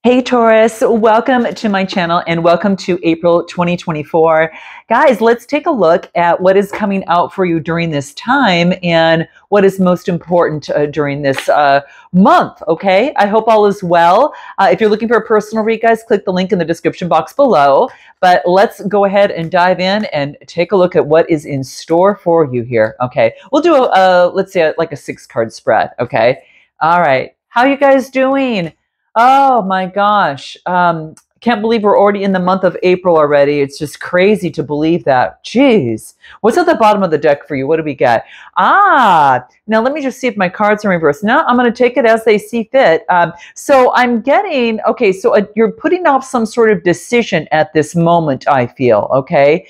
Hey Taurus, welcome to my channel and welcome to April 2024. Guys, let's take a look at what is coming out for you during this time and what is most important during this month, okay? I hope all is well. If you're looking for a personal read, guys, click the link in the description box below. But let's go ahead and dive in and take a look at what is in store for you here, okay? We'll do, let's say, like a 6-card spread, okay? All right, how you guys doing? Oh my gosh. Can't believe we're already in the month of April already. It's just crazy to believe that. Jeez. What's at the bottom of the deck for you? What do we get? Now let me just see if my cards are in reverse. No, I'm going to take it as they see fit. So I'm getting, okay, so you're putting off some sort of decision at this moment, I feel, okay?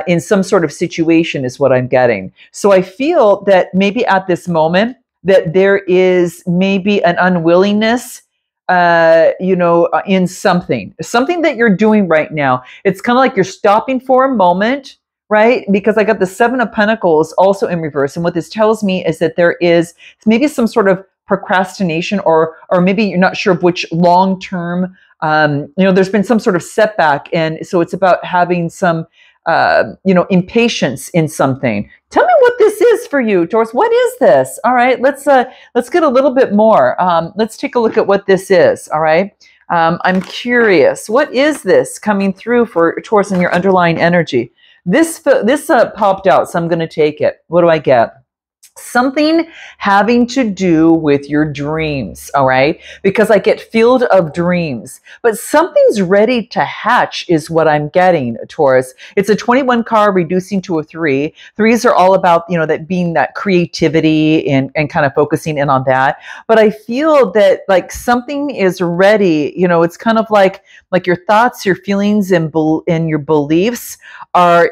In some sort of situation is what I'm getting. So I feel that maybe at this moment that there is maybe an unwillingness in something that you're doing right now. It's kind of like you're stopping for a moment, right? Because I got the 7 of Pentacles also in reverse. And what this tells me is that there is maybe some sort of procrastination or maybe you're not sure of which long-term, there's been some sort of setback. And so it's about having some, impatience in something. Tell me what this is for you, Taurus. What is this? All right, let's get a little bit more. Let's take a look at what this is. All right, I'm curious. What is this coming through for Taurus in your underlying energy? This popped out, so I'm going to take it. What do I get? Something having to do with your dreams, all right? Because I get field of dreams, but something's ready to hatch is what I'm getting, Taurus. It's a 21 card reducing to a 3. 3s are all about, that being that creativity and kind of focusing in on that. But I feel that like something is ready, it's kind of like your thoughts, your feelings, and your beliefs are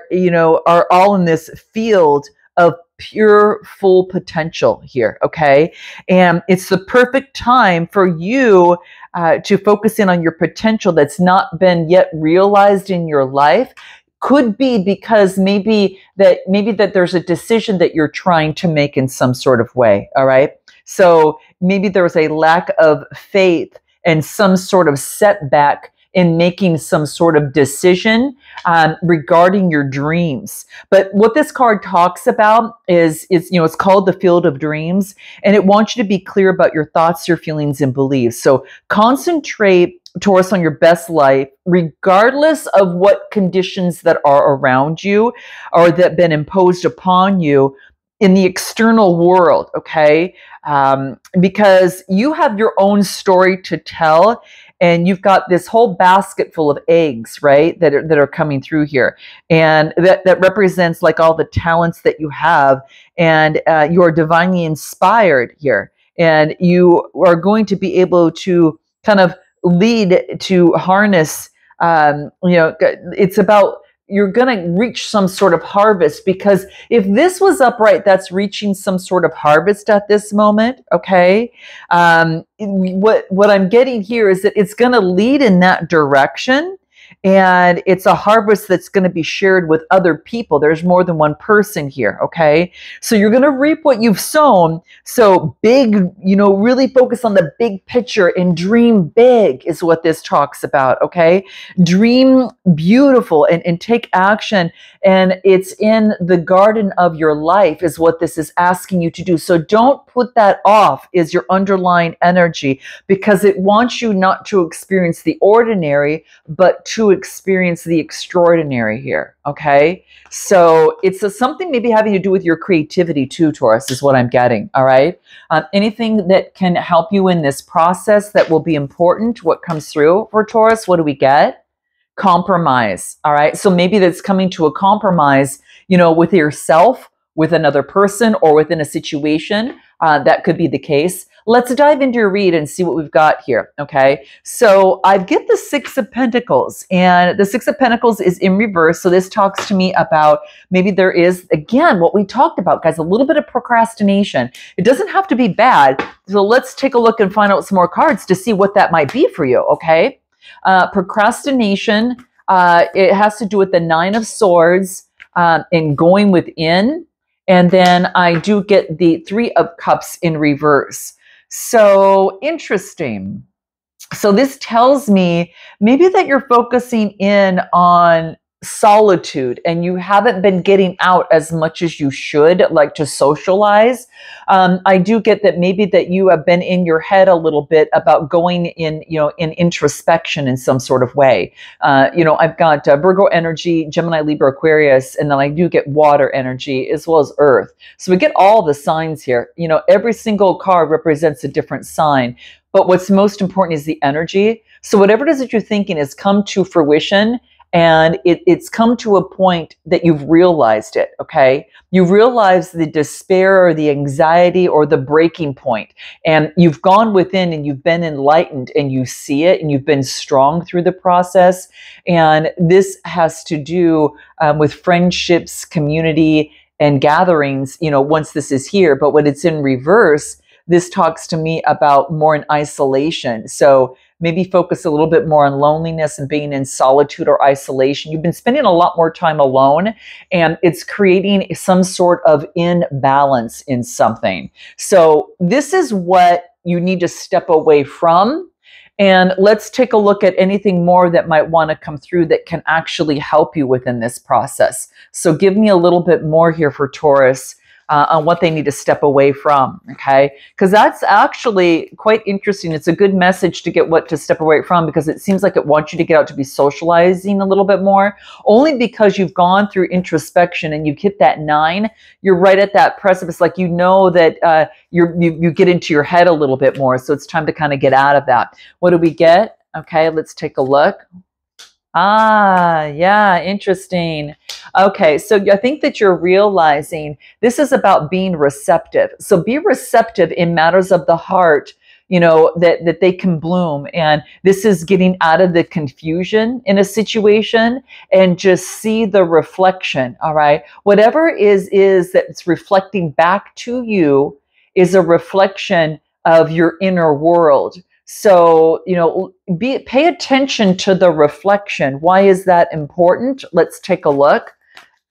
all in this field of pure full potential here, okay? And it's the perfect time for you to focus in on your potential that's not been yet realized in your life. Could be because maybe that there's a decision that you're trying to make in some sort of way, all right? So maybe there's a lack of faith and some sort of setback in making some sort of decision regarding your dreams. But what this card talks about is it's called the Field of Dreams, and it wants you to be clear about your thoughts, your feelings, and beliefs. So concentrate, Taurus, on your best life, regardless of what conditions that are around you or that have been imposed upon you in the external world, okay? Because you have your own story to tell, and you've got this whole basket full of eggs, right, that are coming through here. And that represents like all the talents that you have, and you are divinely inspired here. And you are going to be able to kind of lead to harness, it's about you're going to reach some sort of harvest, because if this was upright, that's reaching some sort of harvest at this moment, okay? What I'm getting here is that it's going to lead in that direction, and it's a harvest that's going to be shared with other people. There's more than one person here, okay? So you're going to reap what you've sown. So big, really focus on the big picture and dream big is what this talks about, okay? Dream beautiful and take action. And it's in the garden of your life is what this is asking you to do. So don't put that off is your underlying energy, because it wants you not to experience the ordinary, but to experience the extraordinary here, okay? So it's something maybe having to do with your creativity too, Taurus, is what I'm getting, all right? Anything that can help you in this process that will be important, what comes through for Taurus, what do we get? Compromise, all right? So maybe that's coming to a compromise, with yourself, with another person, or within a situation. That could be the case. Let's dive into your read and see what we've got here, okay? So I get the 6 of Pentacles, and the 6 of Pentacles is in reverse. So this talks to me about maybe there is, again, what we talked about, guys, a little bit of procrastination. It doesn't have to be bad. So let's take a look and find out some more cards to see what that might be for you, okay? Procrastination, it has to do with the 9 of Swords and going within. And then I do get the 3 of Cups in reverse. So interesting. So this tells me maybe that you're focusing in on solitude and you haven't been getting out as much as you should, like to socialize. I do get that maybe that you have been in your head a little bit about going in, in introspection in some sort of way. I've got Virgo energy, Gemini, Libra, Aquarius, and then I do get water energy as well as earth. So we get all the signs here. Every single card represents a different sign. But what's most important is the energy. So whatever it is that you're thinking has come to fruition, and it's come to a point that you've realized it, okay? You realize the despair or the anxiety or the breaking point, and you've gone within and you've been enlightened and you see it and you've been strong through the process. And this has to do with friendships, community, and gatherings, once this is here. But when it's in reverse, this talks to me about more in isolation. So maybe focus a little bit more on loneliness and being in solitude or isolation. You've been spending a lot more time alone, and it's creating some sort of imbalance in something. So this is what you need to step away from. And let's take a look at anything more that might want to come through that can actually help you within this process. So give me a little bit more here for Taurus. On what they need to step away from, okay? Because that's actually quite interesting. It's a good message to get what to step away from, because it seems like it wants you to get out to be socializing a little bit more, only because you've gone through introspection and you've hit that 9. You're right at that precipice, like that you get into your head a little bit more, so it's time to kind of get out of that. What do we get? Okay, let's take a look. Yeah, interesting. Okay, so I think that you're realizing this is about being receptive. So be receptive in matters of the heart, that they can bloom. And this is getting out of the confusion in a situation and just see the reflection, all right? Whatever is that's reflecting back to you is a reflection of your inner world. So, pay attention to the reflection. Why is that important? Let's take a look.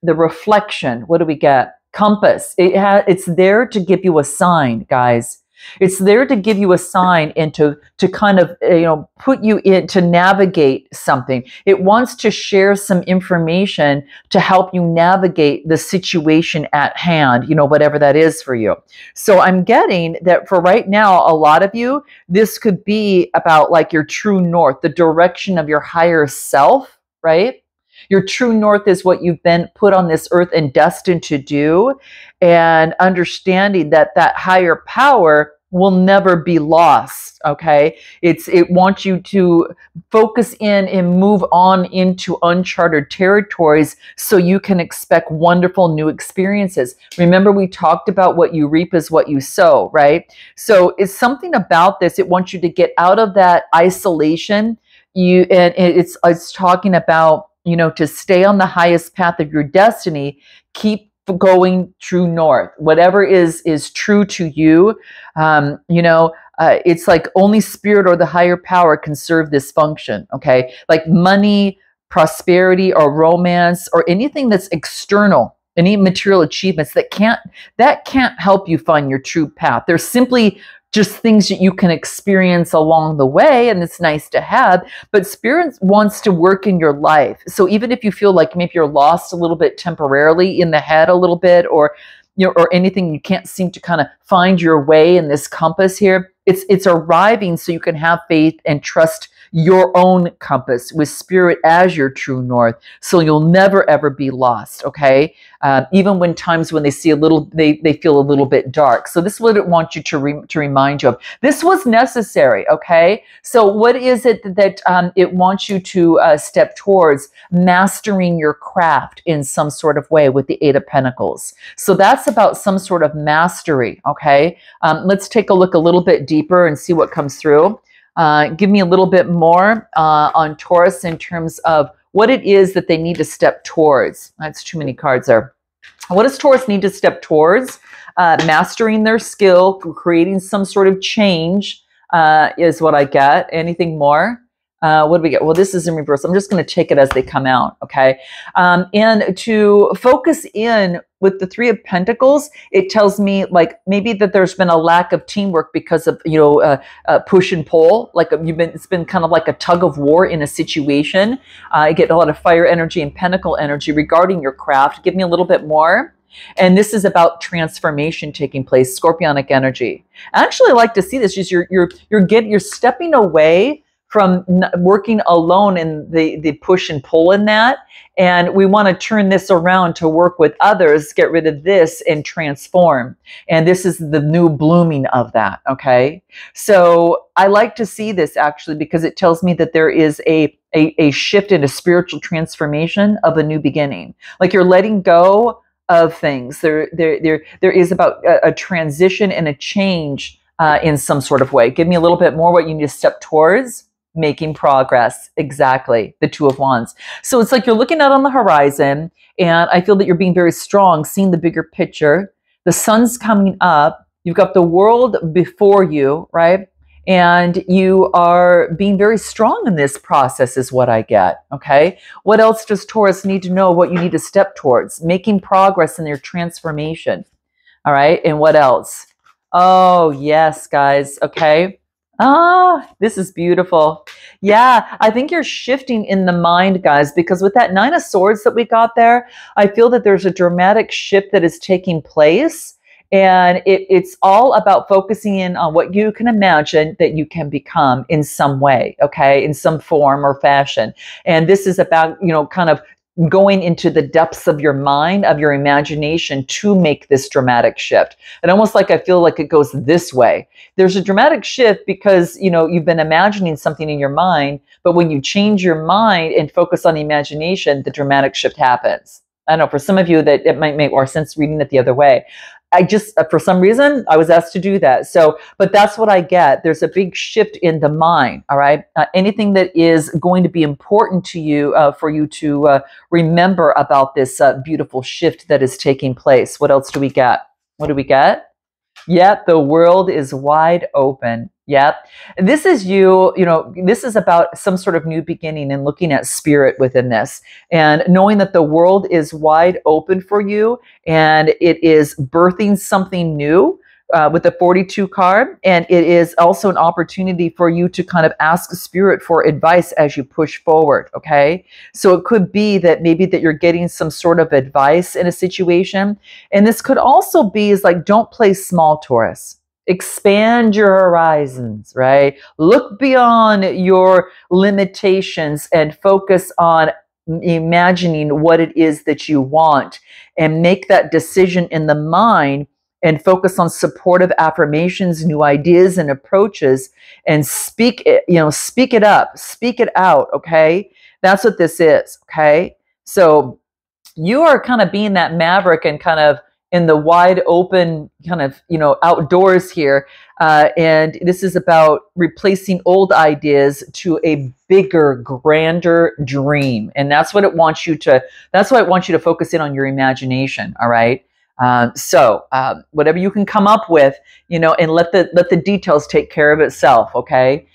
The reflection, what do we get? Compass. It's there to give you a sign, guys. It's there to give you a sign and to kind of, put you in, to navigate something. It wants to share some information to help you navigate the situation at hand, whatever that is for you. So I'm getting that for right now, a lot of you, this could be about like your true north, the direction of your higher self, right? Your true north is what you've been put on this earth and destined to do, and understanding that higher power will never be lost, okay? It wants you to focus in and move on into uncharted territories so you can expect wonderful new experiences. Remember, we talked about what you reap is what you sow, right? So it's something about this. It wants you to get out of that isolation. And it's talking about, to stay on the highest path of your destiny, keep going true north. Whatever is true to you, it's like only spirit or the higher power can serve this function, okay? Like money, prosperity, or romance, or anything that's external, any material achievements that can't help you find your true path. They're simply just things that you can experience along the way, and it's nice to have, but Spirit wants to work in your life. So even if you feel like maybe you're lost a little bit temporarily in the head a little bit, or or anything, you can't seem to kind of find your way in this compass here, it's arriving so you can have faith and trust your own compass with Spirit as your true north, so you'll never ever be lost, okay? Even when times when they see they feel a little bit dark. So this is what it wants you to remind you of. This was necessary, okay? So what is it that it wants you to step towards? Mastering your craft in some sort of way with the 8 of Pentacles. So that's about some sort of mastery, okay? Let's take a look a little bit deeper and see what comes through. Give me a little bit more on Taurus in terms of what it is that they need to step towards. That's too many cards there. What does Taurus need to step towards? Mastering their skill, creating some sort of change is what I get. Anything more? What do we get? Well, this is in reverse. I'm just going to take it as they come out, okay? And to focus in with the Three of Pentacles, it tells me like maybe that there's been a lack of teamwork because of, you know, push and pull. Like it's been kind of like a tug of war in a situation. I get a lot of fire energy and pentacle energy regarding your craft. Give me a little bit more. And this is about transformation taking place, scorpionic energy. I actually like to see this. Just you're stepping away from working alone in the push and pull in that. And we want to turn this around to work with others, get rid of this and transform. And this is the new blooming of that, okay? So I like to see this actually because it tells me that there is a shift in a spiritual transformation of a new beginning. Like you're letting go of things. There is about a transition and a change in some sort of way. Give me a little bit more what you need to step towards. Making progress. Exactly. The Two of Wands. So it's like you're looking out on the horizon and I feel that you're being very strong, seeing the bigger picture. The sun's coming up. You've got the world before you, right? And you are being very strong in this process is what I get, okay? What else does Taurus need to know what you need to step towards? Making progress in your transformation, all right? And what else? Oh, yes, guys, okay? Ah, this is beautiful. Yeah, I think you're shifting in the mind, guys, because with that Nine of Swords that we got there, I feel that there's a dramatic shift that is taking place. And it's all about focusing in on what you can imagine that you can become in some way, okay, in some form or fashion. And this is about, you know, kind of going into the depths of your mind, of your imagination to make this dramatic shift. And almost like I feel like it goes this way. There's a dramatic shift because, you know, you've been imagining something in your mind, but when you change your mind and focus on the imagination, the dramatic shift happens. I don't know, for some of you that it might make more sense reading it the other way. I just, for some reason, I was asked to do that. So, but that's what I get. There's a big shift in the mind, all right? Anything that is going to be important to you, for you to remember about this beautiful shift that is taking place. What else do we get? What do we get? Yep, the world is wide open. Yep. This is you know, this is about some sort of new beginning and looking at spirit within this and knowing that the world is wide open for you and it is birthing something new with the 42 card. And it is also an opportunity for you to kind of ask spirit for advice as you push forward. Okay. So it could be that maybe that you're getting some sort of advice in a situation. And this could also be is like, don't play small, Taurus. Expand your horizons, right? Look beyond your limitations and focus on imagining what it is that you want and make that decision in the mind and focus on supportive affirmations, new ideas and approaches and speak it, you know, speak it up, speak it out, okay? That's what this is, okay? So you are kind of being that maverick and kind of in the wide open kind of, you know, outdoors here. And this is about replacing old ideas to a bigger, grander dream. And that's what it wants you to, that's why it wants you to focus in on your imagination. All right. So whatever you can come up with, you know, and let the details take care of itself. Okay.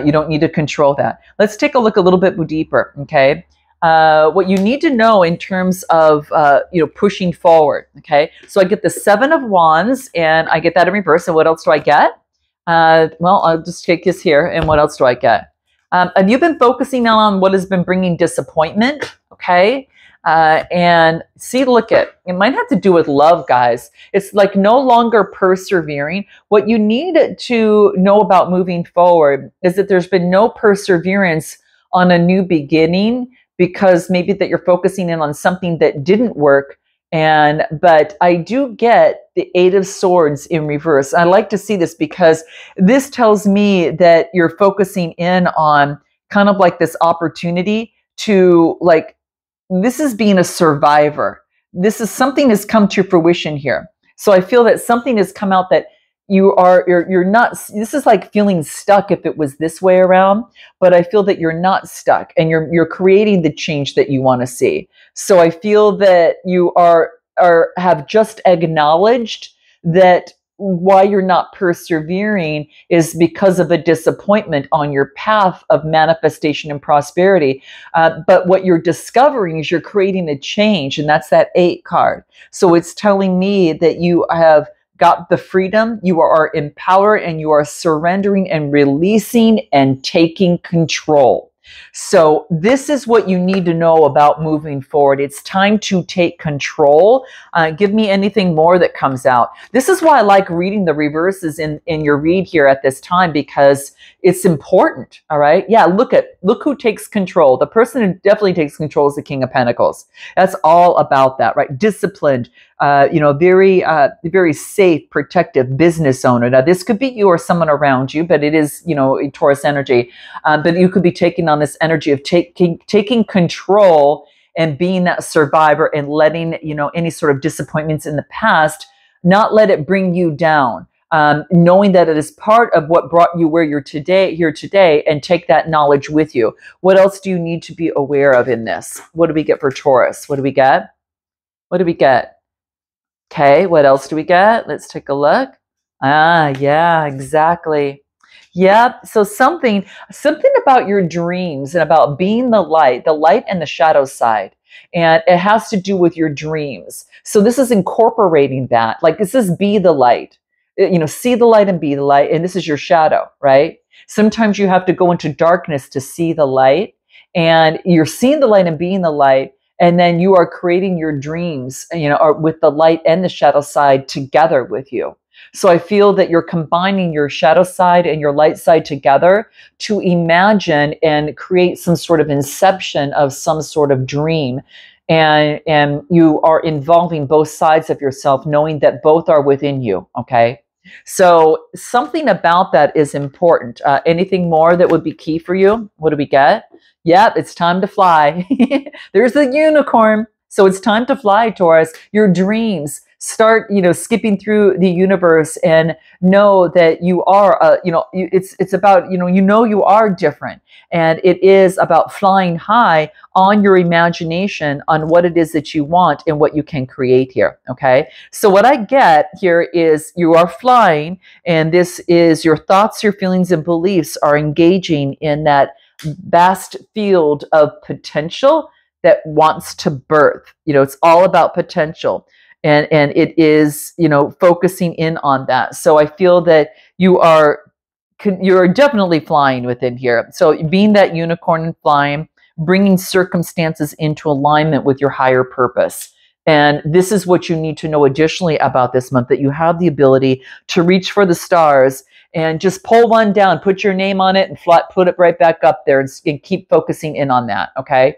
You don't need to control that. Let's take a look a little bit deeper. Okay. What you need to know in terms of, you know, pushing forward. Okay. So I get the Seven of Wands and I get that in reverse. And what else do I get? Well, I'll just take this here. And what else do I get? Have you been focusing on what has been bringing disappointment? Okay. And see, look at, it might have to do with love, guys. It's like no longer persevering. What you need to know about moving forward is that there's been no perseverance on a new beginning because maybe that you're focusing in on something that didn't work. But I do get the Eight of Swords in reverse. I like to see this because this tells me that you're focusing in on kind of like this opportunity to like, this is being a survivor. This is something has come to fruition here. So I feel that something has come out that you're not, this is like feeling stuck if it was this way around, but I feel that you're not stuck and you're creating the change that you want to see. So I feel that you have just acknowledged that why you're not persevering is because of a disappointment on your path of manifestation and prosperity. But what you're discovering is you're creating a change, and that's that 8 card. So it's telling me that you have got the freedom, you are empowered, and you are surrendering and releasing and taking control. So this is what you need to know about moving forward. It's time to take control. Give me anything more that comes out. This is why I like reading the reverses in your read here at this time, because it's important. All right. Yeah. Look who takes control. The person who definitely takes control is the King of Pentacles. That's all about that, right? Disciplined, very safe, protective business owner. Now, this could be you or someone around you, but it is, Taurus energy. But you could be taking on this energy of taking control and being that survivor and letting, any sort of disappointments in the past, not let it bring you down. Knowing that it is part of what brought you where you're here today, and take that knowledge with you. What else do you need to be aware of in this? What do we get for Taurus? What do we get? What do we get? Okay, what else do we get? Let's take a look. Yeah, exactly. Yep. So something about your dreams and about being the light and the shadow side. And it has to do with your dreams. So this is incorporating that. Like, this is be the light. See the light and be the light. And this is your shadow, right? Sometimes you have to go into darkness to see the light. And you're seeing the light and being the light. And then you are creating your dreams, with the light and the shadow side together with you. So I feel that you're combining your shadow side and your light side together to imagine and create some sort of inception of some sort of dream. And you are involving both sides of yourself, knowing that both are within you, okay? So something about that is important. Anything more that would be key for you? What do we get? Yep, it's time to fly. There's the unicorn. So it's time to fly, Taurus. Your dreams. Start, skipping through the universe and know that you are, it's about, you are different. And it is about flying high on your imagination on what it is that you want and what you can create here. Okay. So what I get here is you are flying, and this is your thoughts, your feelings, and beliefs are engaging in that vast field of potential that wants to birth. It's all about potential. And it is, focusing in on that. So I feel that you're definitely flying within here. So being that unicorn and flying, bringing circumstances into alignment with your higher purpose. And this is what you need to know additionally about this month, that you have the ability to reach for the stars and just pull one down, put your name on it, and put it right back up there, and keep focusing in on that. Okay.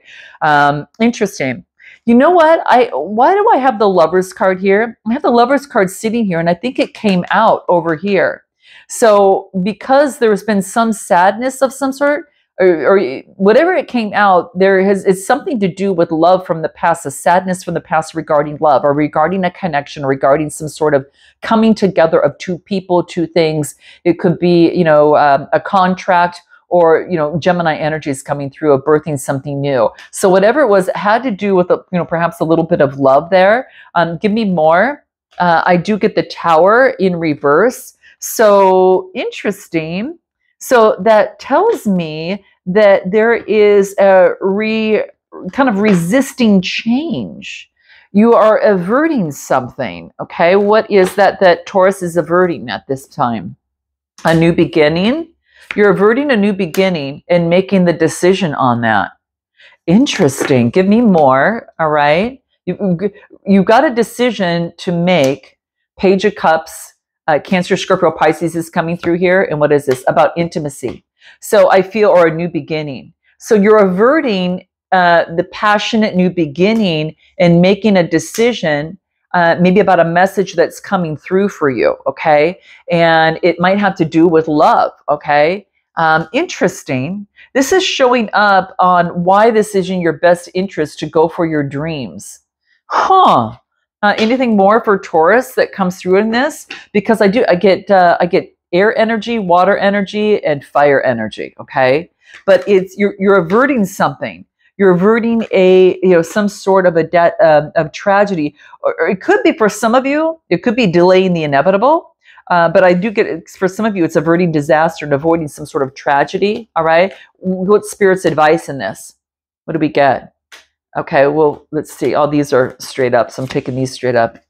Interesting. You know what? Why do I have the Lovers card here? I have the Lovers card sitting here, and I think it came out over here. So because there's been some sadness of some sort, or whatever it came out, it's something to do with love from the past, a sadness from the past regarding love, or regarding a connection, regarding some sort of coming together of two people, two things. It could be, a contract, or, Gemini energy is coming through of birthing something new. So whatever it was, it had to do with, perhaps a little bit of love there. Give me more. I do get the Tower in reverse. So interesting. So that tells me that there is a kind of resisting change. You are averting something. Okay. What is that Taurus is averting at this time? A new beginning. You're averting a new beginning and making the decision on that. Interesting. Give me more. All right. You got a decision to make. Page of Cups, Cancer, Scorpio, Pisces is coming through here. And what is this? About intimacy. So I feel, or a new beginning. So you're averting the passionate new beginning and making a decision, maybe about a message that's coming through for you, okay? And it might have to do with love, okay? Interesting. This is showing up on why this is in your best interest to go for your dreams. Huh. Anything more for Taurus that comes through in this? Because I get air energy, water energy, and fire energy, okay? But you're averting something. You're averting some sort of a debt of tragedy, or it could be for some of you. It could be delaying the inevitable. But I do get, for some of you, it's averting disaster and avoiding some sort of tragedy. All right. What's Spirit's advice in this? What do we get? Okay, well, let's see. All these are straight up, so I'm picking these straight up.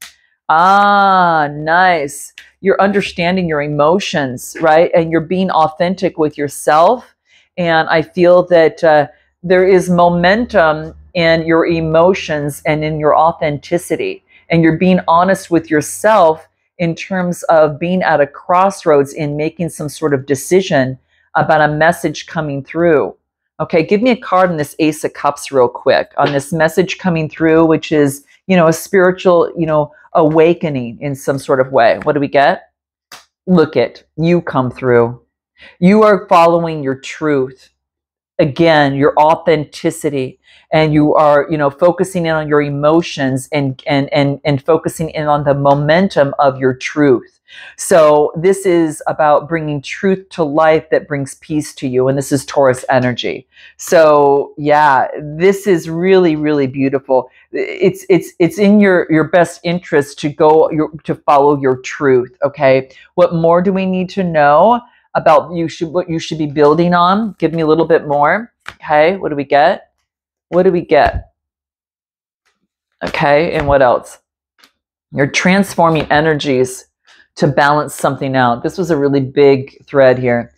Ah, nice. You're understanding your emotions, right? And you're being authentic with yourself. And I feel that there is momentum in your emotions and in your authenticity. And you're being honest with yourself in terms of being at a crossroads in making some sort of decision about a message coming through. Okay, give me a card on this Ace of Cups real quick, on this message coming through, which is, a spiritual, awakening in some sort of way. What do we get? Look it, you come through. You are following your truth. Again, your authenticity, and you are, focusing in on your emotions and focusing in on the momentum of your truth. So this is about bringing truth to life that brings peace to you. And this is Taurus energy. So yeah, this is really, really beautiful. It's in your best interest to to follow your truth. Okay. What more do we need to know about what you should be building on? Give me a little bit more. Okay. What do we get? What do we get? Okay. And what else? You're transforming energies to balance something out. This was a really big thread here.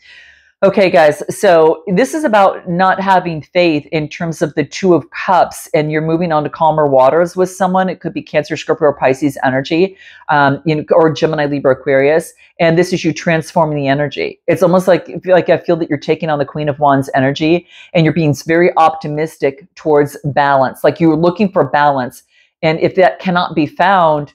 Okay, guys, so this is about not having faith in terms of the Two of Cups, and you're moving on to calmer waters with someone. It could be Cancer, Scorpio, or Pisces energy, or Gemini, Libra, Aquarius. And this is you transforming the energy. It's almost like I feel that you're taking on the Queen of Wands energy, and you're being very optimistic towards balance. Like you're looking for balance. And if that cannot be found,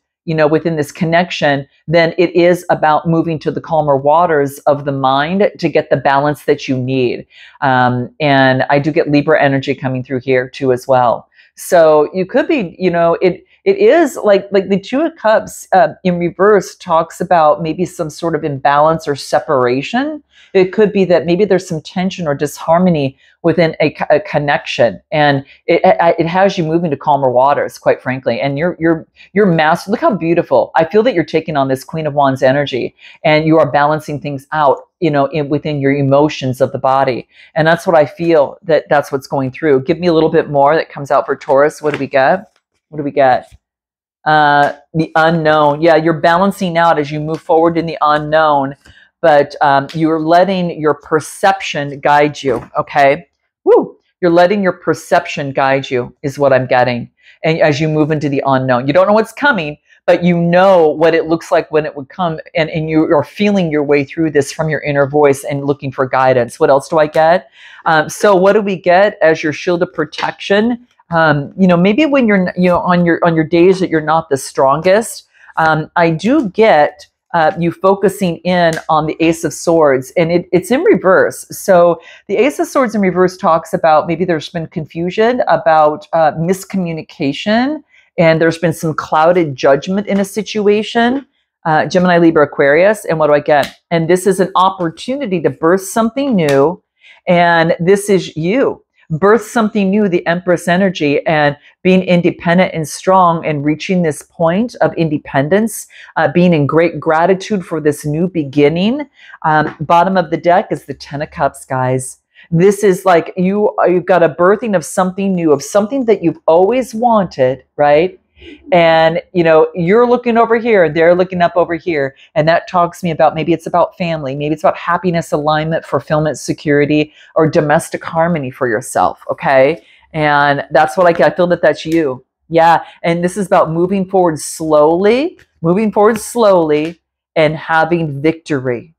within this connection, then it is about moving to the calmer waters of the mind to get the balance that you need. And I do get Libra energy coming through here too as well. So you could be, it is like the Two of Cups in reverse talks about maybe some sort of imbalance or separation. It could be that maybe there's some tension or disharmony within a connection, and it has you moving to calmer waters, quite frankly. And you're master. Look how beautiful. I feel that you're taking on this Queen of Wands energy, and you are balancing things out, within your emotions of the body. And that's what I feel that's what's going through. Give me a little bit more that comes out for Taurus. What do we get? What do we get? The unknown. Yeah, you're balancing out as you move forward in the unknown, but you're letting your perception guide you, okay? Woo! You're letting your perception guide you is what I'm getting. And as you move into the unknown, you don't know what's coming, but you know what it looks like when it would come, and you are feeling your way through this from your inner voice and looking for guidance. What else do I get? So what do we get as your shield of protection? Maybe when you're, on your days that you're not the strongest, I do get you focusing in on the Ace of Swords, and it's in reverse. So the Ace of Swords in reverse talks about maybe there's been confusion about miscommunication, and there's been some clouded judgment in a situation. Gemini, Libra, Aquarius. And what do I get? And this is an opportunity to birth something new. And this is you. Birth something new, the Empress energy, and being independent and strong and reaching this point of independence, being in great gratitude for this new beginning. Bottom of the deck is the Ten of Cups, guys. This is like you've got a birthing of something new, of something that you've always wanted, right? And, you're looking over here and they're looking up over here. And that talks to me about, maybe it's about family, maybe it's about happiness, alignment, fulfillment, security, or domestic harmony for yourself. Okay. And that's what I get. I feel that that's you. Yeah. And this is about moving forward slowly and having victory,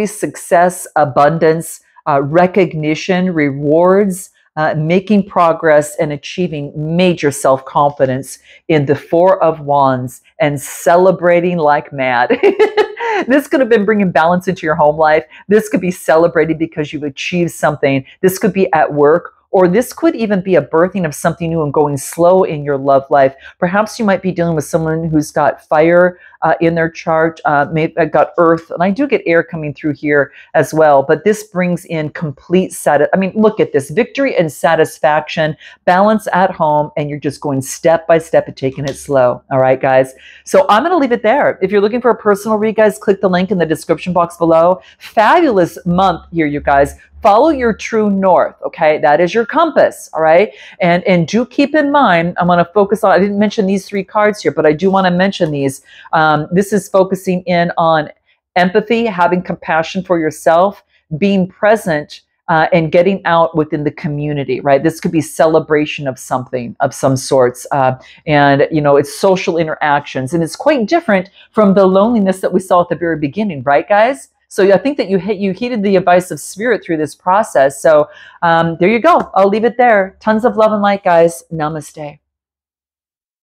success, abundance, recognition, rewards, making progress and achieving major self-confidence in the Four of Wands and celebrating like mad. This could have been bringing balance into your home life. This could be celebrating because you've achieved something. This could be at work or this could even be a birthing of something new and going slow in your love life. Perhaps you might be dealing with someone who's got fire in their chart, maybe got earth, and I do get air coming through here as well. But this brings in complete look at this: victory and satisfaction, balance at home, and you're just going step by step and taking it slow. All right, guys. So I'm going to leave it there. If you're looking for a personal read, guys, click the link in the description box below. Fabulous month here, you guys. Follow your true north, okay? That is your compass, all right? And do keep in mind, I'm going to focus on, I didn't mention these 3 cards here, but I do want to mention these. This is focusing in on empathy, having compassion for yourself, being present, and getting out within the community, right? This could be celebration of something of some sorts. And, you know, it's social interactions. And it's quite different from the loneliness that we saw at the very beginning, right, guys? So I think that you heeded the advice of spirit through this process. So there you go. I'll leave it there. Tons of love and light, guys. Namaste.